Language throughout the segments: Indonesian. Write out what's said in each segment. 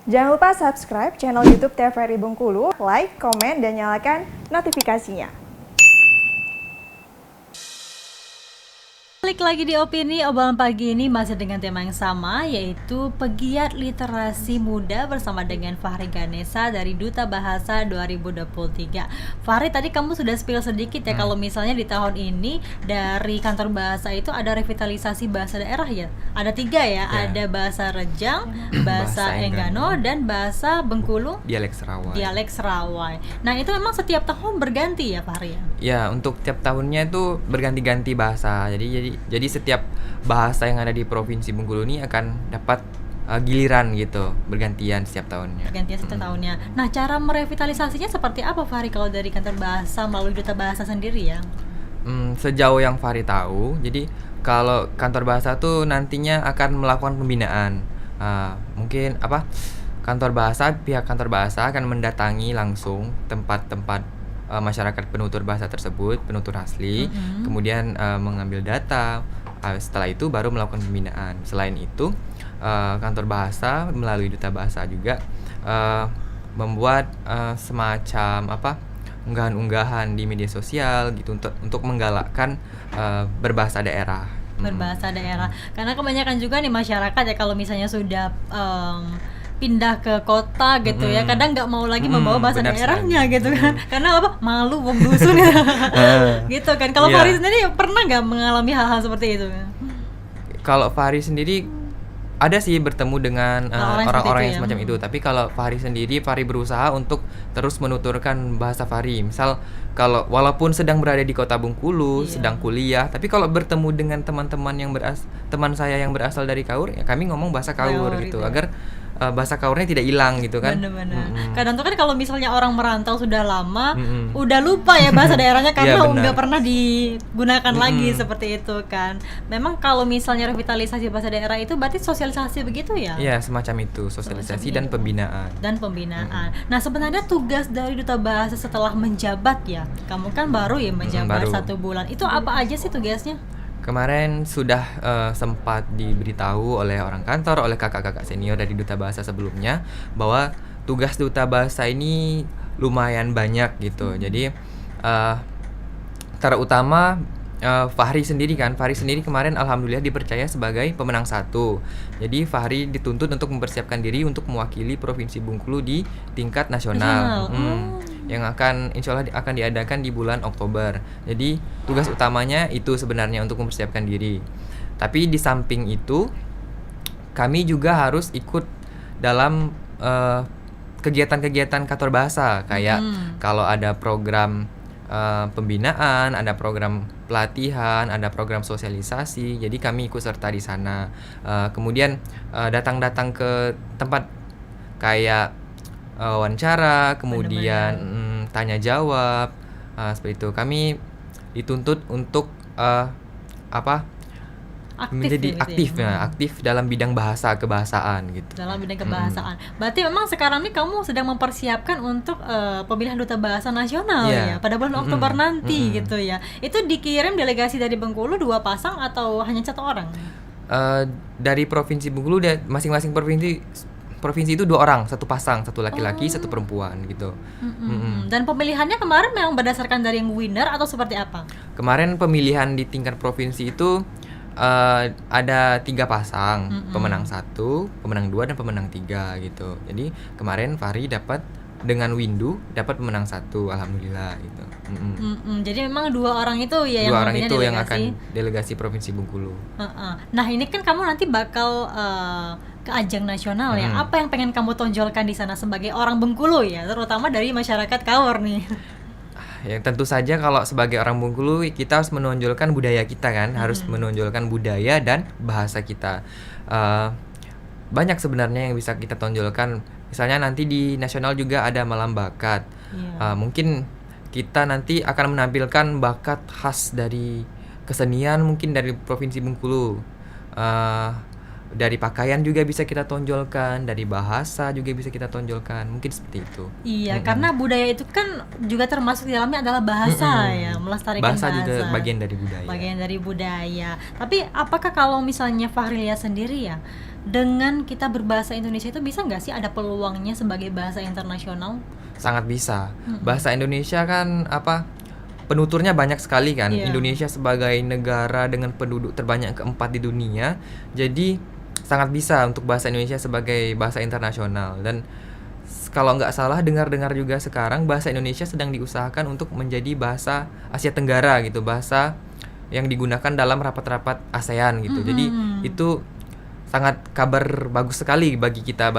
Jangan lupa subscribe channel YouTube TVRI Bengkulu, like, komen, dan nyalakan notifikasinya. Balik lagi di Opini, obrolan pagi ini masih dengan tema yang sama, yaitu pegiat literasi muda bersama dengan Fahri Ganesha dari Duta Bahasa 2023. Fahri, tadi kamu sudah spill sedikit ya, kalau misalnya di tahun ini dari kantor bahasa itu ada revitalisasi bahasa daerah ya. Ada 3 ya, ada bahasa Rejang, bahasa Enggano, dan bahasa Bengkulu, dialek Serawai. Nah, itu memang setiap tahun berganti ya, Fahri ya? Ya, untuk tiap tahunnya itu berganti-ganti bahasa. Jadi setiap bahasa yang ada di Provinsi Bengkulu ini akan dapat giliran gitu, bergantian setiap tahunnya. Bergantian setiap tahunnya. Nah, cara merevitalisasinya seperti apa, Fahri, kalau dari kantor bahasa melalui Duta Bahasa sendiri ya? Sejauh yang Fahri tahu, jadi kalau kantor bahasa tuh nantinya akan melakukan pembinaan. Pihak kantor bahasa akan mendatangi langsung tempat-tempat masyarakat penutur bahasa tersebut, penutur asli, kemudian mengambil data. Setelah itu baru melakukan pembinaan. Selain itu, kantor bahasa melalui Duta Bahasa juga membuat semacam unggahan-unggahan di media sosial gitu untuk menggalakkan berbahasa daerah. Berbahasa daerah. Karena kebanyakan juga nih masyarakat ya, kalau misalnya sudah pindah ke kota gitu ya, kadang nggak mau lagi membawa bahasa daerahnya gitu kan, karena apa, malu wong dusun gitu kan. Kalau Fahri sendiri pernah nggak mengalami hal-hal seperti itu? Kalau Fahri sendiri ada sih bertemu dengan orang-orang yang semacam itu, tapi kalau Fahri sendiri, Fahri berusaha untuk terus menuturkan bahasa Fahri. Misal kalau walaupun sedang berada di kota Bengkulu, sedang kuliah, tapi kalau bertemu dengan teman saya yang berasal dari Kaur, ya kami ngomong bahasa Kaur gitu, agar bahasa Kaurnya tidak hilang gitu kan. Bener-bener. Kadang tuh kan kalau misalnya orang merantau sudah lama, udah lupa ya bahasa daerahnya karena nggak pernah digunakan lagi seperti itu kan. Memang kalau misalnya revitalisasi bahasa daerah itu berarti sosialisasi begitu ya? Iya, semacam itu, sosialisasi dan pembinaan. Nah, sebenarnya tugas dari Duta Bahasa setelah menjabat ya, kamu kan baru ya menjabat 1 bulan. Itu apa aja sih tugasnya? Kemarin sudah sempat diberitahu oleh orang kantor, oleh kakak-kakak senior dari Duta Bahasa sebelumnya, bahwa tugas Duta Bahasa ini lumayan banyak gitu. Jadi terutama Fahri sendiri kemarin alhamdulillah dipercaya sebagai pemenang 1. Jadi Fahri dituntut untuk mempersiapkan diri untuk mewakili Provinsi Bengkulu di tingkat nasional. Yang insya Allah akan diadakan di bulan Oktober. Jadi tugas utamanya itu sebenarnya untuk mempersiapkan diri. Tapi di samping itu, kami juga harus ikut dalam kegiatan-kegiatan kantor bahasa, kayak kalau ada program pembinaan, ada program pelatihan, ada program sosialisasi. Jadi kami ikut serta di sana. Kemudian datang ke tempat kayak wawancara, kemudian tanya jawab, seperti itu. Kami dituntut untuk aktif dalam bidang bahasa kebahasaan gitu. Dalam bidang kebahasaan. Berarti memang sekarang ini kamu sedang mempersiapkan untuk pemilihan Duta Bahasa Nasional ya pada bulan Oktober nanti gitu ya. Itu dikirim delegasi dari Bengkulu 2 pasang atau hanya 1 orang? Dari Provinsi Bengkulu, masing-masing provinsi itu 2 orang, 1 pasang, 1 laki-laki, 1 perempuan gitu. Dan pemilihannya kemarin memang berdasarkan dari yang winner atau seperti apa? Kemarin pemilihan di tingkat provinsi itu ada 3 pasang, pemenang 1, pemenang 2, dan pemenang 3 gitu. Jadi kemarin Fahri dapat dengan windu dapat pemenang 1, alhamdulillah gitu. Jadi memang 2 orang itu ya 2 orang itu yang akan delegasi Provinsi Bengkulu. Nah, ini kan kamu nanti bakal ke ajang nasional ya. Apa yang pengen kamu tonjolkan di sana sebagai orang Bengkulu ya, terutama dari masyarakat Kaur nih? Yang tentu saja kalau sebagai orang Bengkulu kita harus menonjolkan budaya kita kan, harus menonjolkan budaya dan bahasa kita. Banyak sebenarnya yang bisa kita tonjolkan. Misalnya nanti di nasional juga ada malam bakat. Mungkin kita nanti akan menampilkan bakat khas dari kesenian mungkin dari Provinsi Bengkulu. dari pakaian juga bisa kita tonjolkan, dari bahasa juga bisa kita tonjolkan, mungkin seperti itu. Iya, karena budaya itu kan juga termasuk di dalamnya adalah bahasa ya, melestarikan Bahasa juga bagian dari budaya. Bagian dari budaya. Tapi apakah kalau misalnya Fahri lihat sendiri ya, dengan kita berbahasa Indonesia itu bisa nggak sih ada peluangnya sebagai bahasa internasional? Sangat bisa. Bahasa Indonesia kan penuturnya banyak sekali kan. Iya. Indonesia sebagai negara dengan penduduk terbanyak keempat di dunia, jadi sangat bisa untuk bahasa Indonesia sebagai bahasa internasional. Dan kalau nggak salah dengar-dengar juga sekarang bahasa Indonesia sedang diusahakan untuk menjadi bahasa Asia Tenggara gitu, bahasa yang digunakan dalam rapat-rapat ASEAN gitu. Jadi itu sangat kabar bagus sekali bagi kita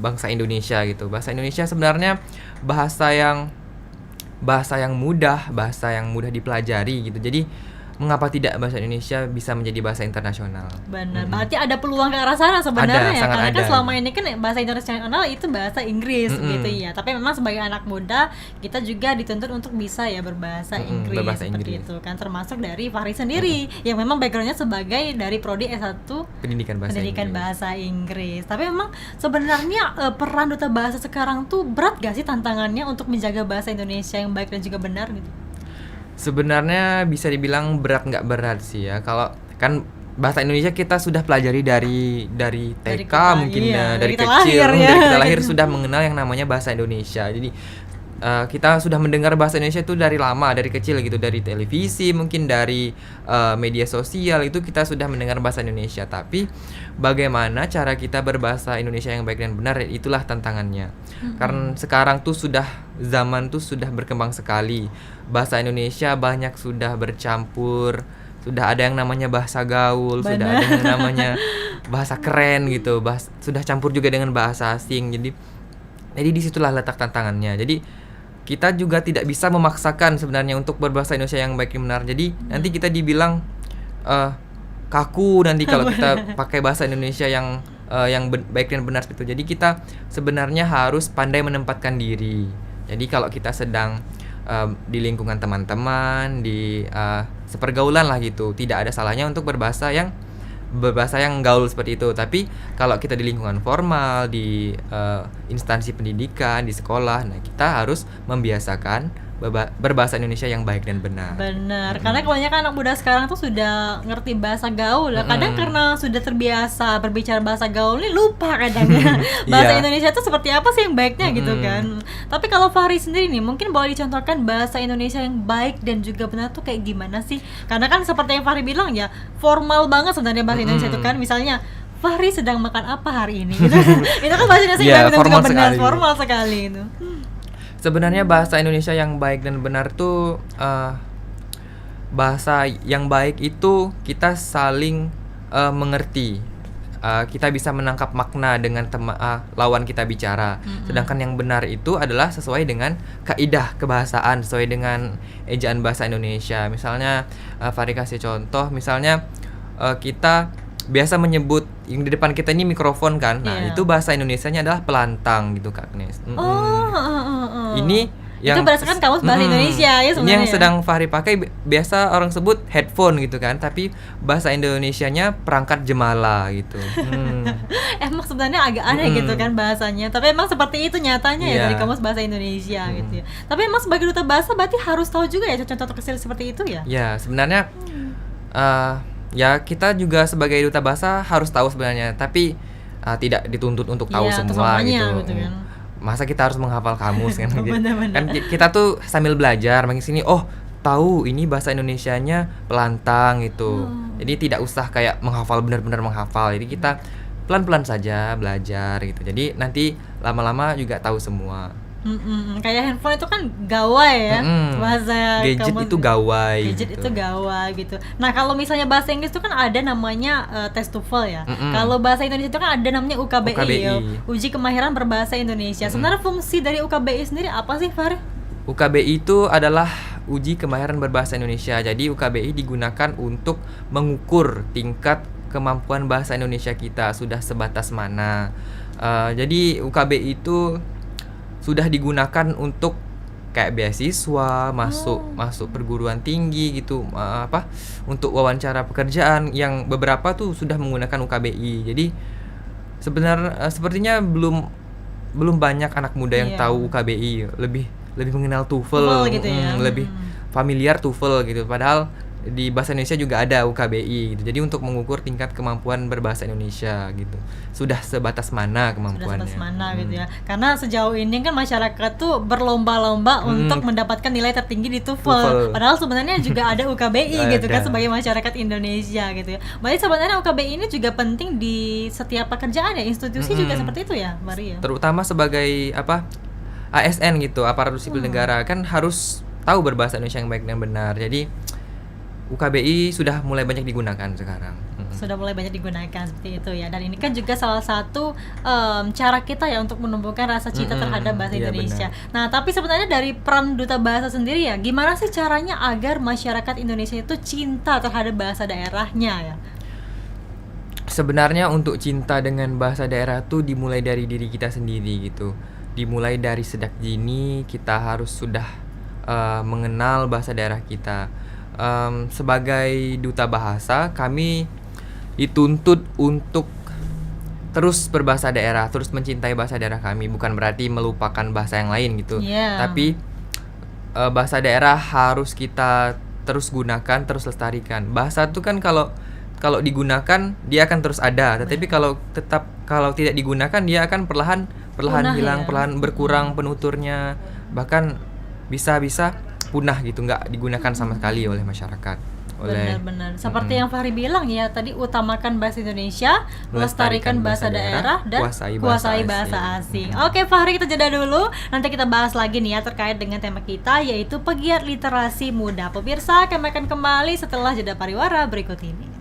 bangsa Indonesia gitu. Bahasa Indonesia sebenarnya bahasa yang mudah, bahasa yang mudah dipelajari gitu. Jadi mengapa tidak bahasa Indonesia bisa menjadi bahasa internasional? Benar, berarti ada peluang ke arah sana sebenarnya ya, sangat karena kan ada. selama ini kan bahasa internasional itu bahasa Inggris gitu ya. Tapi memang sebagai anak muda kita juga dituntut untuk bisa ya berbahasa Inggris berbahasa seperti Inggris. itu kan, termasuk dari Fahri sendiri yang memang backgroundnya sebagai dari prodi S1 Pendidikan bahasa Inggris. Tapi memang sebenarnya peran duta bahasa sekarang tuh berat gak sih tantangannya untuk menjaga bahasa Indonesia yang baik dan juga benar gitu? Sebenarnya bisa dibilang berat nggak berat sih ya. Kalau kan bahasa Indonesia kita sudah pelajari dari TK kita, mungkin iya, dari kita kecil, lahir ya. dari kita lahir sudah mengenal yang namanya bahasa Indonesia. Jadi kita sudah mendengar bahasa Indonesia itu dari lama, dari kecil gitu, dari televisi, mungkin dari media sosial itu kita sudah mendengar bahasa Indonesia. Tapi bagaimana cara kita berbahasa Indonesia yang baik dan benar, itulah tantangannya. Karena sekarang tuh zaman tuh sudah berkembang sekali. Bahasa Indonesia banyak sudah bercampur, sudah ada yang namanya bahasa gaul, sudah ada yang namanya bahasa keren gitu, sudah campur juga dengan bahasa asing. Jadi disitulah letak tantangannya. Jadi kita juga tidak bisa memaksakan sebenarnya untuk berbahasa Indonesia yang baik dan benar. Jadi nanti kita dibilang kaku nanti kalau kita pakai bahasa Indonesia yang baik dan benar seperti itu. Jadi kita sebenarnya harus pandai menempatkan diri. Jadi kalau kita sedang di lingkungan teman-teman, di sepergaulan lah gitu, tidak ada salahnya untuk berbahasa yang gaul seperti itu. Tapi kalau kita di lingkungan formal, di instansi pendidikan, di sekolah, nah kita harus membiasakan berbahasa Indonesia yang baik dan benar. Benar, karena kebanyakan anak muda sekarang tuh sudah ngerti bahasa gaul. Kadang karena sudah terbiasa berbicara bahasa gaul ini lupa kadangnya bahasa Indonesia itu seperti apa sih yang baiknya gitu kan. Tapi kalau Fahri sendiri nih, mungkin boleh dicontohkan bahasa Indonesia yang baik dan juga benar tuh kayak gimana sih? Karena kan seperti yang Fahri bilang ya, formal banget sebenarnya bahasa Indonesia itu kan. Misalnya Fahri sedang makan apa hari ini gitu. Itu kan bahasa Indonesia yang baik dan juga benar, formal sekali itu. Sebenarnya bahasa Indonesia yang baik dan benar tuh bahasa yang baik itu kita saling mengerti. Kita bisa menangkap makna dengan lawan kita bicara. Sedangkan yang benar itu adalah sesuai dengan kaidah kebahasaan, sesuai dengan ejaan bahasa Indonesia. Misalnya Fahri kasih contoh, misalnya kita biasa menyebut yang di depan kita ini mikrofon kan. Nah, itu bahasa Indonesianya adalah pelantang gitu Kak Agnes. Ini yang itu berdasarkan kamus bahasa Indonesia ya sebenarnya. Ini yang sedang Fahri pakai biasa orang sebut headphone gitu kan, tapi bahasa Indonesianya perangkat jemala gitu. Emang sebenarnya agak aneh gitu kan bahasanya, tapi emang seperti itu nyatanya ya dari kamus bahasa Indonesia gitu ya. Tapi emang sebagai duta bahasa berarti harus tahu juga ya contoh-contoh kecil seperti itu ya? Ya sebenarnya ya kita juga sebagai duta bahasa harus tahu sebenarnya, tapi tidak dituntut untuk tahu semua gitu kan. Masa kita harus menghafal kamus kan? Kan kita tuh sambil belajar makin sini, tahu ini bahasa Indonesianya pelantang gitu. Jadi tidak usah kayak menghafal benar-benar menghafal. Jadi kita pelan-pelan saja belajar gitu. Jadi nanti lama-lama juga tahu semua. Kayak handphone itu kan gawai ya, bahasa gadget kamu, itu gawai. Gadget gitu. itu gawai gitu. Nah kalau misalnya bahasa Inggris itu kan ada namanya test TOEFL ya. Kalau bahasa Indonesia itu kan ada namanya UKBI. Ya, uji kemahiran berbahasa Indonesia. Sebenarnya fungsi dari UKBI sendiri apa sih, Fahri? UKBI itu adalah uji kemahiran berbahasa Indonesia. Jadi UKBI digunakan untuk mengukur tingkat kemampuan bahasa Indonesia kita sudah sebatas mana. Jadi UKBI itu sudah digunakan untuk kayak beasiswa, masuk perguruan tinggi gitu, untuk wawancara pekerjaan yang beberapa tuh sudah menggunakan UKBI. Jadi sepertinya belum banyak anak muda yang tahu UKBI, lebih mengenal TOEFL gitu ya. Lebih familiar TOEFL gitu. Padahal di bahasa Indonesia juga ada UKBI gitu. Jadi untuk mengukur tingkat kemampuan berbahasa Indonesia gitu. Sudah sebatas mana kemampuannya. Sudah sebatas mana gitu ya. Karena sejauh ini kan masyarakat tuh berlomba-lomba untuk mendapatkan nilai tertinggi di TOEFL. Padahal sebenarnya juga ada UKBI gitu kan sebagai masyarakat Indonesia gitu ya. Berarti sebenarnya UKBI ini juga penting di setiap pekerjaan ya, institusi juga seperti itu ya, Maria. Terutama sebagai ASN gitu, aparatur sipil negara kan harus tahu berbahasa Indonesia yang baik dan benar. Jadi UKBI sudah mulai banyak digunakan sekarang. Sudah mulai banyak digunakan seperti itu ya. Dan ini kan juga salah satu cara kita ya untuk menumbuhkan rasa cinta terhadap bahasa Indonesia. Benar. Nah, tapi sebenarnya dari peran Duta Bahasa sendiri ya, gimana sih caranya agar masyarakat Indonesia itu cinta terhadap bahasa daerahnya ya? Sebenarnya untuk cinta dengan bahasa daerah tuh dimulai dari diri kita sendiri gitu. Dimulai dari sejak dini kita harus sudah mengenal bahasa daerah kita. Sebagai duta bahasa, kami dituntut untuk terus berbahasa daerah, terus mencintai bahasa daerah kami. Bukan berarti melupakan bahasa yang lain gitu. Tapi bahasa daerah harus kita terus gunakan, terus lestarikan. Bahasa itu kan kalau digunakan dia akan terus ada, tetapi kalau tidak digunakan dia akan perlahan hilang, perlahan berkurang penuturnya, bahkan bisa punah gitu, nggak digunakan sama sekali oleh masyarakat. Benar-benar seperti yang Fahri bilang ya tadi, utamakan bahasa Indonesia, lestarikan bahasa daerah, dan kuasai bahasa asing. Oke Fahri, kita jeda dulu, nanti kita bahas lagi nih ya terkait dengan tema kita yaitu pegiat literasi muda. Pemirsa, kami akan kembali setelah jeda pariwara berikut ini.